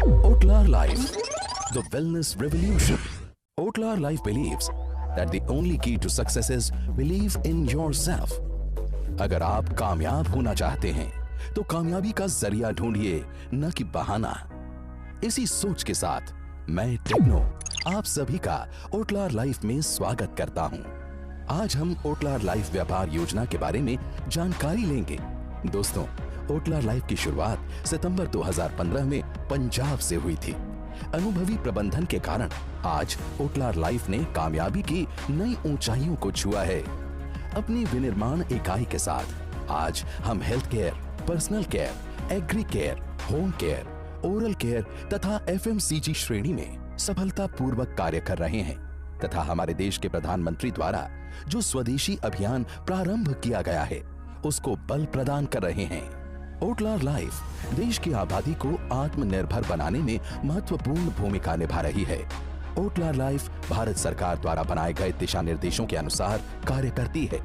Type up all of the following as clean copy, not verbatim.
Otlar Life, the wellness revolution. Otlar Life believes that the only key to success is believe in yourself. अगर आप कामयाब होना चाहते हैं तो कामयाबी का जरिया ढूंढिए, न कि बहाना। इसी सोच के साथ मैं टेक्नो आप सभी का ओटलार लाइफ में स्वागत करता हूं। आज हम ओटलार लाइफ व्यापार योजना के बारे में जानकारी लेंगे। दोस्तों, ओटलार लाइफ की शुरुआत सितंबर 2015 में पंजाब से हुई थी। अनुभवी प्रबंधन के कारण आज ओटलार लाइफ ने कामयाबी की नई ऊंचाइयों को छुआ है। अपनी विनिर्माण इकाई के साथ आज हम health care, personal care, agri care, home care, oral care तथा एफएमसीजी श्रेणी में सफलतापूर्वक कार्य कर रहे हैं तथा हमारे देश के प्रधानमंत्री द्वारा जो स्वदेशी अभियान प्रारंभ किया गया है उसको बल प्रदान कर रहे हैं। ओटलार लाइफ देश की आबादी को आत्मनिर्भर बनाने में महत्वपूर्ण भूमिका निभा रही है। ओटलार लाइफ भारत सरकार द्वारा बनाए गए दिशा निर्देशों के अनुसार कार्य करती है।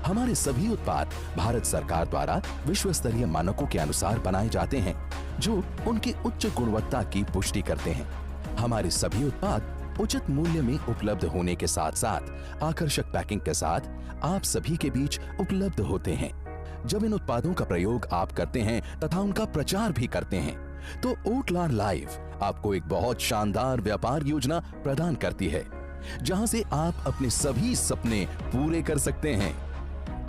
हमारे सभी उत्पाद भारत सरकार द्वारा विश्व स्तरीय मानकों के अनुसार बनाए जाते हैं जो उनकी उच्च गुणवत्ता की पुष्टि करते हैं। हमारे सभी उत्पाद उचित मूल्य में उपलब्ध होने के साथ साथ आकर्षक पैकिंग के साथ आप सभी के बीच उपलब्ध होते हैं। जब इन उत्पादों का प्रयोग आप करते हैं तथा उनका प्रचार भी करते हैं तो ओटलार लाइफ आपको एक बहुत शानदार व्यापार योजना प्रदान करती है जहां से आप अपने सभी सपने पूरे कर सकते हैं।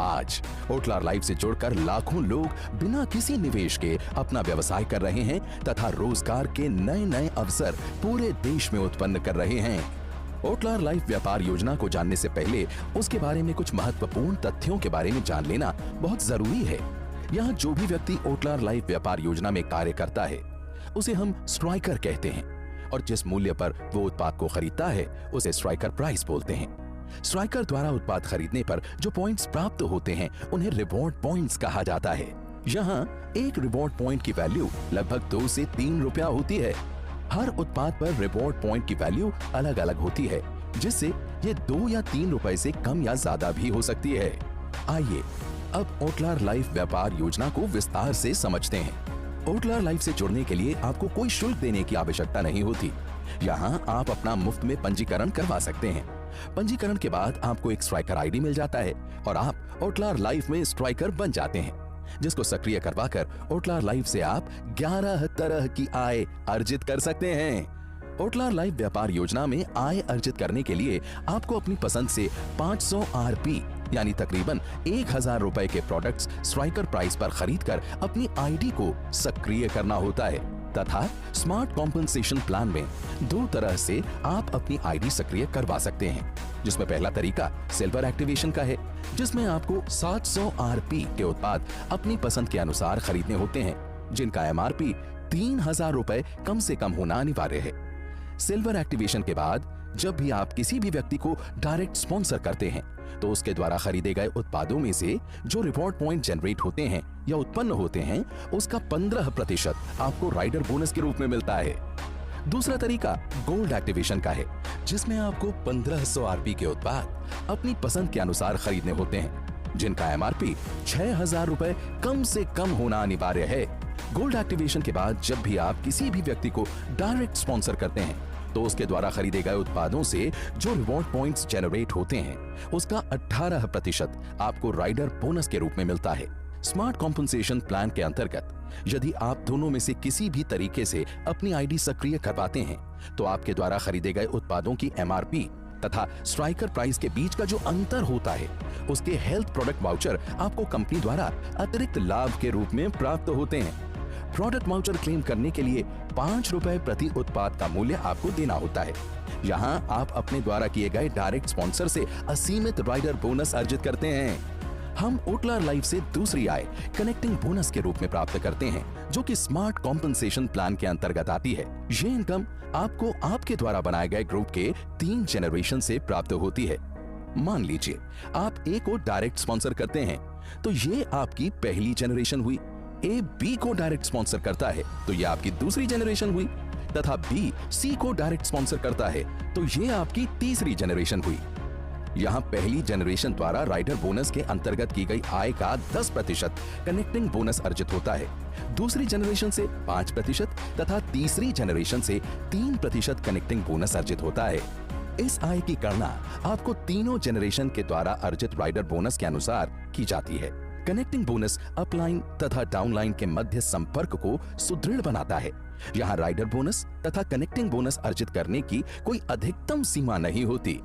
आज ओटलार लाइफ से जुड़कर लाखों लोग बिना किसी निवेश के अपना व्यवसाय कर रहे हैं तथा रोजगार के नए नए अवसर पूरे देश में उत्पन्न कर रहे हैं। ओटलार लाइफ व्यापार योजना को जानने से पहले उसके बारे में कुछ महत्वपूर्ण तथ्यों के बारे में जान लेना बहुत जरूरी है। यहाँ जो भी व्यक्ति ओटलार लाइफ व्यापार योजना में कार्य करता है उसे हम स्ट्राइकर कहते हैं और जिस मूल्य पर वो उत्पाद को खरीदता है उसे स्ट्राइकर प्राइस बोलते हैं। स्ट्राइकर द्वारा उत्पाद खरीदने पर जो पॉइंट्स प्राप्त होते हैं उन्हें रिवॉर्ड पॉइंट्स कहा जाता है। यहाँ एक रिवॉर्ड पॉइंट की वैल्यू लगभग 2 से 3 रुपया होती है। हर उत्पाद पर रिवॉर्ड पॉइंट की वैल्यू अलग अलग होती है जिससे ये 2 या 3 रुपए से कम या ज्यादा भी हो सकती है। आइए अब ओटलार लाइफ व्यापार योजना को विस्तार से समझते हैं। ओटलार लाइफ से जुड़ने के लिए आपको कोई शुल्क देने की आवश्यकता नहीं होती। यहाँ आप अपना मुफ्त में पंजीकरण करवा सकते हैं। पंजीकरण के बाद आपको एक स्ट्राइकर आईडी मिल जाता है और आप ओटलार लाइफ में स्ट्राइकर बन जाते हैं जिसको सक्रिय करवाकर ओटलार लाइफ से आप 11 तरह की आय अर्जित कर सकते हैं। ओटलार लाइफ व्यापार योजना में आय अर्जित करने के लिए आपको अपनी पसंद से 500 आरपी यानी तकरीबन 1000 रुपए के प्रोडक्ट्स स्ट्राइकर प्राइस पर खरीदकर अपनी आईडी को सक्रिय करना होता है तथा स्मार्ट कॉम्पनसेशन प्लान में 2 तरह से आप अपनी आईडी सक्रिय करवा सकते हैं, जिसमें पहला तरीका सिल्वर एक्टिवेशन का है जिसमें आपको 700 आरपी के उत्पाद अपनी पसंद के अनुसार खरीदने होते हैं जिनका एमआरपी 3000 रुपए कम से कम होना अनिवार्य है। सिल्वर एक्टिवेशन के बाद जब भी आप किसी भी व्यक्ति को डायरेक्ट स्पॉन्सर करते हैं तो उसके द्वारा खरीदे गए उत्पादों में से जो रिवॉर्ड पॉइंट जनरेट होते हैं या उत्पन्न होते हैं उसका 15% आपको राइडर बोनस के रूप में मिलता है। दूसरा तरीका गोल्ड एक्टिवेशन का है जिसमें आपको 1500 आरपी के उत्पाद अपनी पसंद के अनुसार खरीदने होते हैं जिनका एमआरपी 6000 रुपए कम से कम होना अनिवार्य है। गोल्ड एक्टिवेशन के बाद जब भी आप किसी भी व्यक्ति को डायरेक्ट स्पॉन्सर करते हैं तो उसके द्वारा खरीदे गए उत्पादों से जो रिवॉर्ड पॉइंट्स जनरेट होते हैं उसका 18% आपको राइडर बोनस के रूप में मिलता है। स्मार्ट कॉम्पनसेशन प्लान के अंतर्गत यदि आप दोनों में से किसी भी तरीके से अपनी आईडी सक्रिय करवाते हैं तो आपके द्वारा खरीदे गए उत्पादों की एमआरपी तथा स्ट्राइकर प्राइस के बीच का जो अंतर होता है उसके हेल्थ प्रोडक्ट वाउचर आपको कंपनी द्वारा अतिरिक्त लाभ के रूप में प्राप्त होते हैं। प्रोडक्ट वाउचर क्लेम करने के लिए 5 रुपए प्रति उत्पाद का मूल्य आपको देना होता है। यहाँ आप अपने द्वारा किए गए डायरेक्ट स्पॉन्सर से असीमित राइडर बोनस अर्जित करते हैं। हम ओटलार लाइफ से दूसरी आय कनेक्टिंग बोनस के रूप में प्राप्त करते हैं जो कि स्मार्ट कॉम्पनसेशन प्लान के अंतर्गत आती है। ये इनकम आपको आपके द्वारा बनाए गए ग्रुप के 3 जनरेशन से प्राप्त होती है। मान लीजिए आप ए को डायरेक्ट स्पॉन्सर करते हैं तो ये आपकी पहली जनरेशन हुई। ए बी को डायरेक्ट स्पॉन्सर करता है तो ये आपकी दूसरी जनरेशन हुई तथा बी सी को डायरेक्ट स्पॉन्सर करता है तो ये आपकी तीसरी जनरेशन हुई। यहाँ पहली जनरेशन द्वारा राइडर बोनस के अंतर्गत की गई आय का 10% कनेक्टिंग बोनस अर्जित होता है, दूसरी जनरेशन से 5% तथा तीसरी जनरेशन से 3% कनेक्टिंग बोनस अर्जित होता है। इस आय की गणना आपको तीनों जनरेशन के द्वारा अर्जित राइडर बोनस के अनुसार की जाती है। कनेक्टिंग बोनस अपलाइन तथा डाउनलाइन के मध्य संपर्क को सुदृढ़ बनाता है। यहाँ राइडर बोनस तथा कनेक्टिंग बोनस अर्जित करने की कोई अधिकतम सीमा नहीं होती।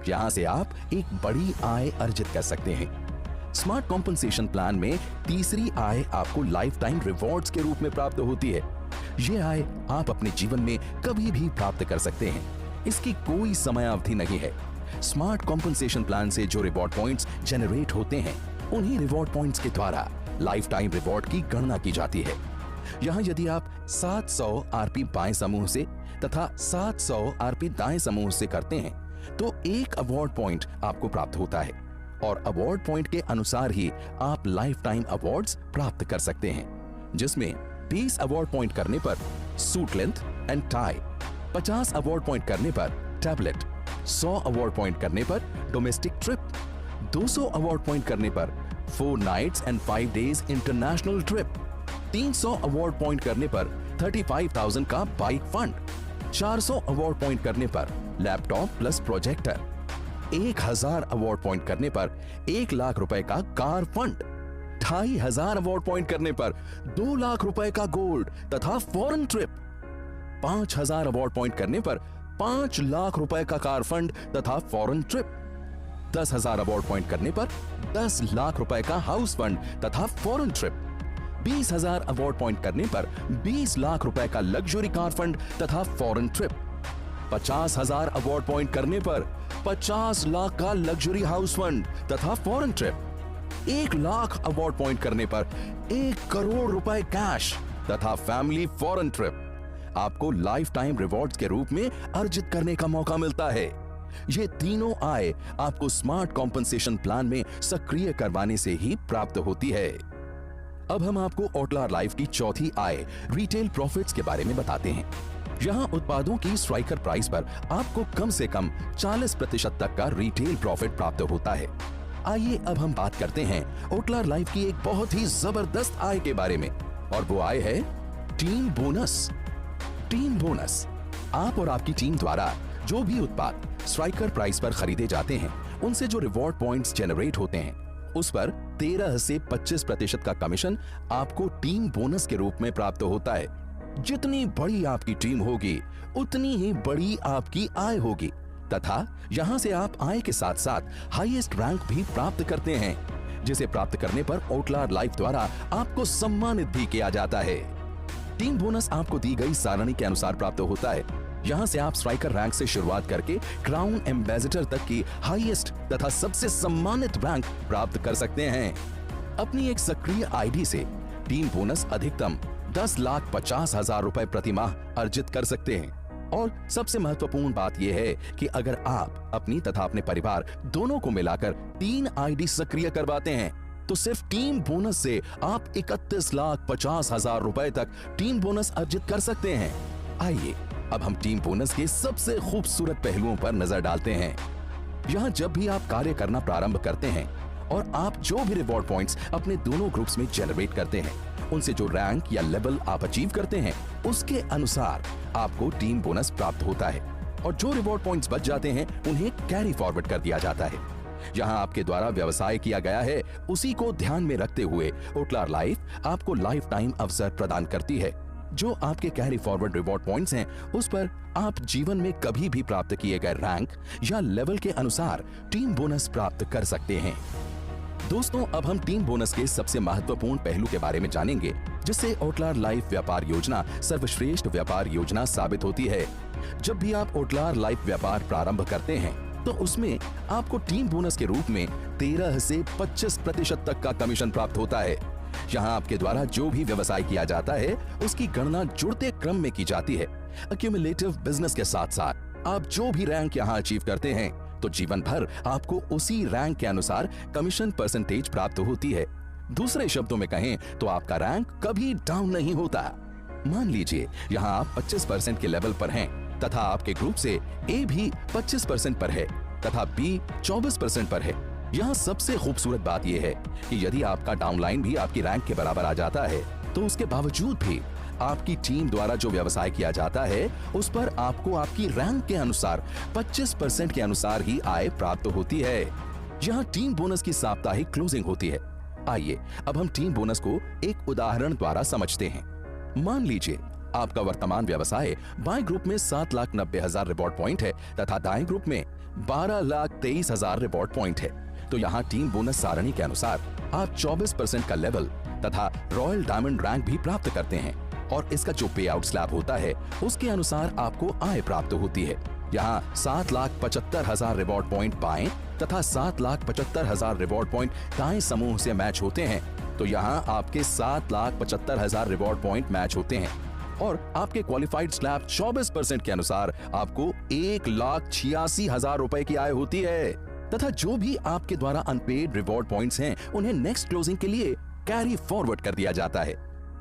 यहाँ से आप एक बड़ी आय अर्जित कर सकते हैं। स्मार्ट कॉम्पनसेशन प्लान में तीसरी आय आपको लाइफ टाइम रिवॉर्ड्स के रूप में प्राप्त होती है। ये आय आप अपने जीवन में कभी भी प्राप्त कर सकते हैं, इसकी कोई समय अवधि नहीं है। स्मार्ट कॉम्पनसेशन प्लान से जो रिवॉर्ड पॉइंट्स जनरेट होते हैं, उन्हीं रिवॉर्ड पॉइंट्स के द्वारा लाइफ टाइम रिवॉर्ड की गणना की जाती है। यहाँ यदि आप 700 आरपी बाएं समूह से तथा 700 आरपी दाएं समूह से करते हैं तो एक अवार्ड पॉइंट आपको प्राप्त होता है और अवार्ड पॉइंट के अनुसार ही आप लाइफ टाइम अवार्ड्स प्राप्त कर सकते हैं, जिसमें 20 अवार्ड पॉइंट करने पर suit length and tie, 50 award point करने पर टैबलेट, 100 अवार्ड पॉइंट करने पर डोमेस्टिक ट्रिप, 200 अवार्ड पॉइंट करने पर 4 nights and 5 days international trip, 300 award point करने पर 35,000 का बाइक फंड, 400 अवार्ड पॉइंट करने पर laptop plus projector, 1000 award point करने पर 1 लाख रुपए का कार फंड, 2500 अवार्ड पॉइंट करने पर 2 लाख रुपए का गोल्ड तथा फॉरेन ट्रिप, 5000 अवार्ड पॉइंट करने पर 5 लाख रुपए का कार फंड तथा फॉरेन ट्रिप, 10,000 अवार्ड पॉइंट करने पर 10 लाख रुपए का हाउस फंड तथा फॉरेन ट्रिप, 20,000 अवार्ड पॉइंट करने पर 20 लाख रुपए का लग्जरी कार फंड तथा फॉरेन ट्रिप, 50,000 अवार्ड पॉइंट करने पर 50 लाख का लग्जरी हाउस फंड तथा foreign trip, 1 lakh award point करने पर 1 करोड़ रुपए कैश तथा फैमिली फॉरेन ट्रिप आपको लाइफ टाइम रिवॉर्ड्स के रूप में अर्जित करने का मौका मिलता है। ये तीनों आय आपको स्मार्ट कॉम्पनसेशन प्लान में सक्रिय करवाने से ही प्राप्त होती है। अब हम आपको ओटलार लाइफ की चौथी आय रिटेल प्रॉफिट्स के बारे में बताते हैं। यहाँ उत्पादों की स्ट्राइकर प्राइस पर आपको कम से कम 40% तक का रिटेल प्रॉफिट प्राप्त होता है। आइए अब हम बात करते हैं ओटलार लाइफ की एक बहुत ही जबरदस्त आय के बारे में, और वो आय है टीम बोनस। टीम बोनस आप और आपकी टीम द्वारा जो भी उत्पाद स्ट्राइकर प्राइस पर खरीदे जाते हैं, उनसे जो रिवॉर्ड पॉइंट्स जनरेट होते हैं, उस पर 13 से 25% का कमीशन आपको टीम बोनस के रूप में प्राप्त होता है। जितनी बड़ी आपकी टीम होगी, उतनी ही बड़ी आपकी आय होगी तथा यहां से आप आय के साथ साथ हाईएस्ट रैंक भी प्राप्त करते हैं, जिसे प्राप्त करने पर ओटलार लाइफ द्वारा आपको सम्मानित भी किया जाता है। टीम बोनस आपको दी गई सारणी के अनुसार प्राप्त होता है। यहाँ से आप स्ट्राइकर रैंक से शुरुआत करके क्राउन एम्बेसडर तक की हाईएस्ट तथा सबसे सम्मानित रैंक प्राप्त कर सकते हैं। अपनी एक सक्रिय आईडी से टीम बोनस अधिकतम 10,50,000 रुपए प्रति माह अर्जित कर सकते हैं। और सबसे महत्वपूर्ण बात यह है कि अगर आप अपनी तथा अपने परिवार दोनों को मिलाकर 3 आईडी सक्रिय करवाते हैं, तो सिर्फ टीम बोनस से आप 31,50,000 रुपए तक टीम बोनस अर्जित कर सकते हैं। आइए अब हम टीम बोनस के सबसे खूबसूरत पहलुओं पर नजर डालते हैं। यहाँ जब भी आप कार्य करना प्रारंभ करते हैं और आप जो भी रिवॉर्ड पॉइंट्स अपने दोनों ग्रुप्स में जनरेट करते हैं, उनसे जो रैंक या लेवल आप अचीव करते हैं, उसके अनुसार आपको टीम बोनस प्राप्त होता है और जो रिवॉर्ड पॉइंट्स बच जाते हैं, उन्हें कैरी फॉरवर्ड कर दिया जाता है। यहाँ आपके द्वारा व्यवसाय किया गया है, उसी को ध्यान में रखते हुए ओटलार लाइफ आपको लाइफ टाइम अवसर प्रदान करती है। जो आपके कैरी फॉरवर्ड रिवॉर्ड पॉइंट्स हैं, उस पर आप जीवन में कभी भी प्राप्त किए गए रैंक या लेवल के अनुसार टीम बोनस प्राप्त कर सकते हैं। दोस्तों, अब हम टीम बोनस के सबसे महत्वपूर्ण पहलू के बारे में जानेंगे, जिससे ओटलार लाइफ व्यापार योजना सर्वश्रेष्ठ व्यापार योजना साबित होती है। जब भी आप ओटलार लाइफ व्यापार प्रारंभ करते हैं, तो उसमें आपको टीम बोनस के रूप में 13 से 25% तक का कमीशन प्राप्त होता है। यहाँ आपके द्वारा जो भी व्यवसाय किया जाता है, उसकी गणना जुड़ते क्रम में की जाती है। एक्यूमुलेटिव बिजनेस के साथ साथ आप जो भी रैंक यहाँ अचीव करते हैं, तो जीवन भर आपको उसी रैंक के अनुसार कमीशन परसेंटेज प्राप्त होती है। दूसरे शब्दों में कहें तो आपका रैंक कभी डाउन नहीं होता। मान लीजिए यहाँ आप 25% के लेवल पर हैं तथा आपके ग्रुप से ए भी 25% पर है, तथा बी 24% पर है। यहाँ सबसे खूबसूरत बात यह है कि यदि आपका डाउनलाइन भी आपकी रैंक के बराबर आ जाता है तो उसके बावजूद भी आपकी टीम द्वारा जो व्यवसाय किया जाता है उस पर आपको आपकी रैंक के अनुसार 25% के अनुसार ही आय प्राप्त होती है। यहाँ टीम बोनस की साप्ताहिक क्लोजिंग होती है। आइए अब हम टीम बोनस को एक उदाहरण द्वारा समझते हैं। मान लीजिए आपका वर्तमान व्यवसाय बाएं ग्रुप में 7,90,000 रिवॉर्ड पॉइंट है तथा दाएं ग्रुप में 12,23,000 रिवॉर्ड पॉइंट है। तो यहाँ टीम बोनस सारणी के अनुसार आप 24% का लेवल तथा रॉयल डायमंड रैंक भी प्राप्त करते हैं और इसका जो पे आउट स्लैब होता है उसके अनुसार आपको आय प्राप्त होती है। यहाँ 7,75,000 रिवॉर्ड पॉइंट बाएं तथा 7,75,000 रिवॉर्ड पॉइंट दाएं समूह से मैच होते हैं। तो यहाँ आपके 7,75,000 रिवॉर्ड पॉइंट मैच होते हैं और आपके क्वालिफाइड स्लैब 24% के अनुसार आपको 1,86,000 रुपए की आय होती है। तथा जो भी आपके द्वारा अनपेड रिवॉर्ड पॉइंट्स हैं उन्हें नेक्स्ट क्लोजिंग के लिए कैरी फॉरवर्ड कर दिया जाता है।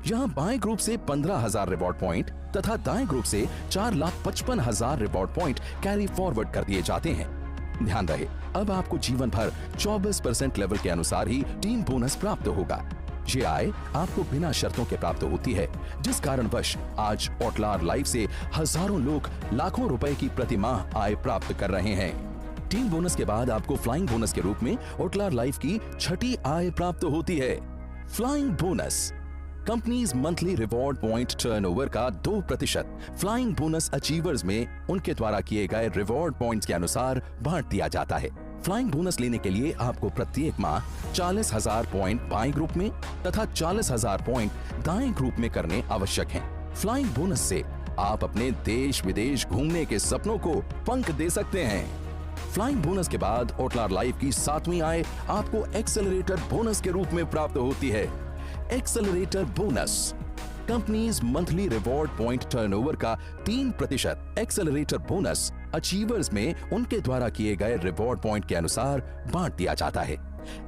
यहाँ बाएं ग्रुप से 15,000 रिवॉर्ड पॉइंट तथा दाएं ग्रुप से 4,55,000 रिवॉर्ड पॉइंट कैरी फॉरवर्ड कर दिए जाते हैं। ध्यान रहे अब आपको जीवन भर 24% लेवल के अनुसार ही टीम बोनस प्राप्त होगा। ये आय आपको बिना शर्तों के प्राप्त होती है, जिस कारणवश आज ओटलार लाइफ से हजारों लोग लाखों रुपए की प्रतिमाह आय प्राप्त कर रहे हैं। टीम बोनस के बाद आपको फ्लाइंग बोनस के रूप में ओटलार लाइफ की छठी आय प्राप्त होती है। Flying bonus companies monthly reward point turnover का 2% फ्लाइंग बोनस अचीवर्स में उनके द्वारा किए गए रिवॉर्ड पॉइंट्स के अनुसार बांट दिया जाता है। फ्लाइंग बोनस लेने के लिए आपको प्रत्येक माह 40,000 पॉइंट बाएं ग्रुप में तथा 40,000 पॉइंट दाएं ग्रुप में करने आवश्यक हैं। फ्लाइंग बोनस से आप अपने देश विदेश घूमने के सपनों को पंख दे सकते हैं। फ्लाइंग बोनस के बाद ओटलार लाइफ की 7वीं आय आपको एक्सेलरेटर बोनस के रूप में प्राप्त होती है। Accelerator bonus companies monthly reward point turnover का 3% एक्सेलरेटर बोनस अचीवर्स में उनके द्वारा किए गए रिवॉर्ड पॉइंट के अनुसार बांट दिया जाता है।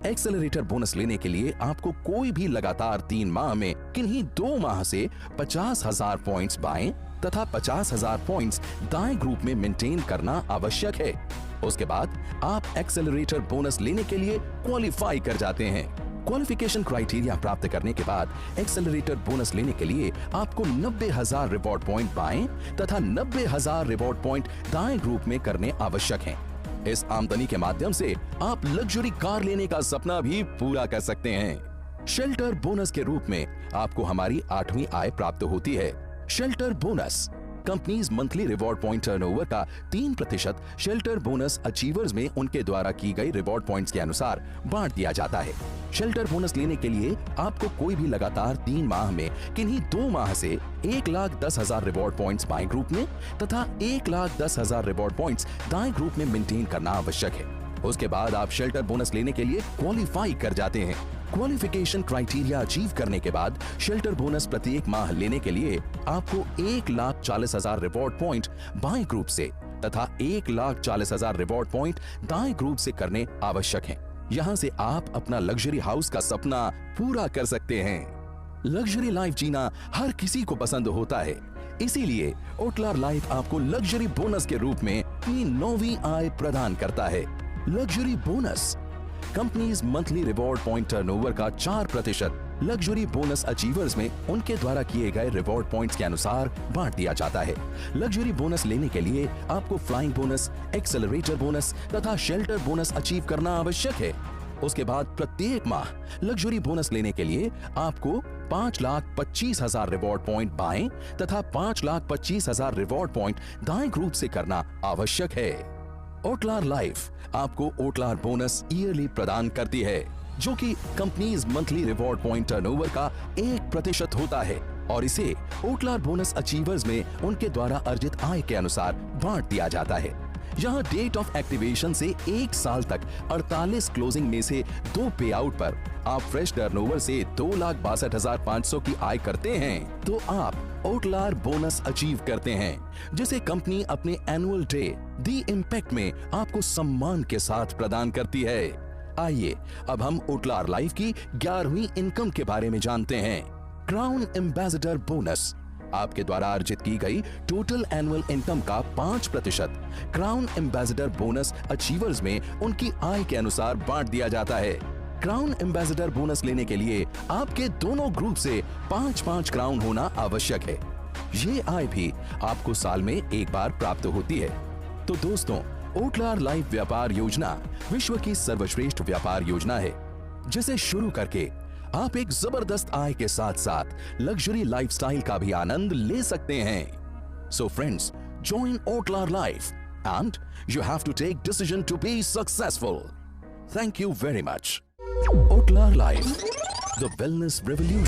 एक्सेलरेटर बोनस लेने के लिए आपको कोई भी लगातार 3 माह में किन्हीं 2 माह से 50,000 पॉइंट्स बाएं तथा 50,000 पॉइंट्स दाएं ग्रुप में मेंटेन करना आवश्यक है। उसके बाद आप एक्सेलरेटर बोनस लेने के लिए क्वालिफाई कर जाते हैं। क्वालिफिकेशन क्राइटेरिया प्राप्त करने के बाद एक्सेलरेटर बोनस लेने के लिए आपको 90,000 रिवॉर्ड पॉइंट बाएं तथा 90,000 रिवॉर्ड पॉइंट दाएं ग्रुप में करने आवश्यक हैं। इस आमदनी के माध्यम से आप लग्जरी कार लेने का सपना भी पूरा कर सकते हैं। शेल्टर बोनस के रूप में आपको हमारी 8वीं आय प्राप्त होती है। Shelter bonus companies monthly reward point turnover का 3% शेल्टर बोनस अचीवर्स में उनके द्वारा की गई रिवॉर्ड पॉइंट्स के अनुसार बांट दिया जाता है। शेल्टर बोनस लेने के लिए आपको कोई भी लगातार 3 माह में किन्हीं 2 माह से 1,10,000 रिवॉर्ड पॉइंट्स बाएं ग्रुप में तथा 1,10,000 रिवॉर्ड पॉइंट्स दाएं ग्रुप में मेंटेन करना आवश्यक है। उसके बाद आप शेल्टर बोनस लेने के लिए क्वालिफाई कर जाते हैं। क्वालिफिकेशन क्राइटेरिया अचीव करने के बाद शेल्टर बोनस प्रत्येक माह लेने के लिए आपको 1,40,000 रिवॉर्ड पॉइंट बाएं ग्रुप से तथा 1,40,000 रिवॉर्ड पॉइंट दाएं ग्रुप से करने आवश्यक हैं। यहाँ से आप अपना लग्जरी हाउस का सपना पूरा कर सकते हैं। लग्जरी लाइफ जीना हर किसी को पसंद होता है, इसीलिए ओटलार लाइफ आपको लग्जरी बोनस के रूप में अपनी 9वीं आय प्रदान करता है। Luxury bonus companies monthly reward point turnover का 4% लग्जरी बोनस अचीवर्स में उनके द्वारा किए गए रिवॉर्ड पॉइंट्स के अनुसार बांट दिया जाता है। लग्जरी बोनस लेने के लिए आपको फ्लाइंग बोनस, एक्सेलरेटर बोनस तथा शेल्टर बोनस अचीव करना आवश्यक है। उसके बाद प्रत्येक माह लग्जरी बोनस लेने के लिए आपको 5,25,000 रिवॉर्ड पॉइंट बाएं तथा 5,25,000 रिवॉर्ड पॉइंट दाएं ग्रुप से करना आवश्यक है। ओटलार लाइफ आपको ओटलार बोनस ईयरली प्रदान करती है, जो कि companies monthly reward point turnover का 1% होता है और इसे ओटलार बोनस अचीवर्स में उनके द्वारा अर्जित आय के अनुसार बांट दिया जाता है। यहाँ डेट ऑफ एक्टिवेशन से 1 साल तक 48 क्लोजिंग में से 2 पे आउट पर आप फ्रेश टर्नओवर से 2,62,500 की आय करते हैं तो आप ओटलार बोनस अचीव करते हैं, जिसे कंपनी अपने एनुअल डे दी इम्पैक्ट में आपको सम्मान के साथ प्रदान करती है। आइए अब हम ओटलार लाइफ की 11वीं इनकम के बारे में जानते हैं। क्राउन एम्बेसडर बोनस आपके द्वारा अर्जित की गई टोटल एनुअल इनकम का 5% क्राउन एम्बेसडर बोनस अचीवर्स में उनकी आय के अनुसार बांट दिया जाता है। क्राउन एम्बेसडर बोनस लेने के लिए आपके दोनों ग्रुप से 5-5 क्राउन होना आवश्यक है। ये आय भी आपको साल में एक बार प्राप्त होती है। तो दोस्तों, ओटलार लाइफ व्यापार योजना विश्व की सर्वश्रेष्ठ व्यापार योजना है, जिसे शुरू करके आप एक जबरदस्त आय के साथ साथ लग्जरी लाइफस्टाइल का भी आनंद ले सकते हैं। So friends, join Otlar Life and you have to take decision to be successful. Thank you very much. Otlar Life, the wellness revolution.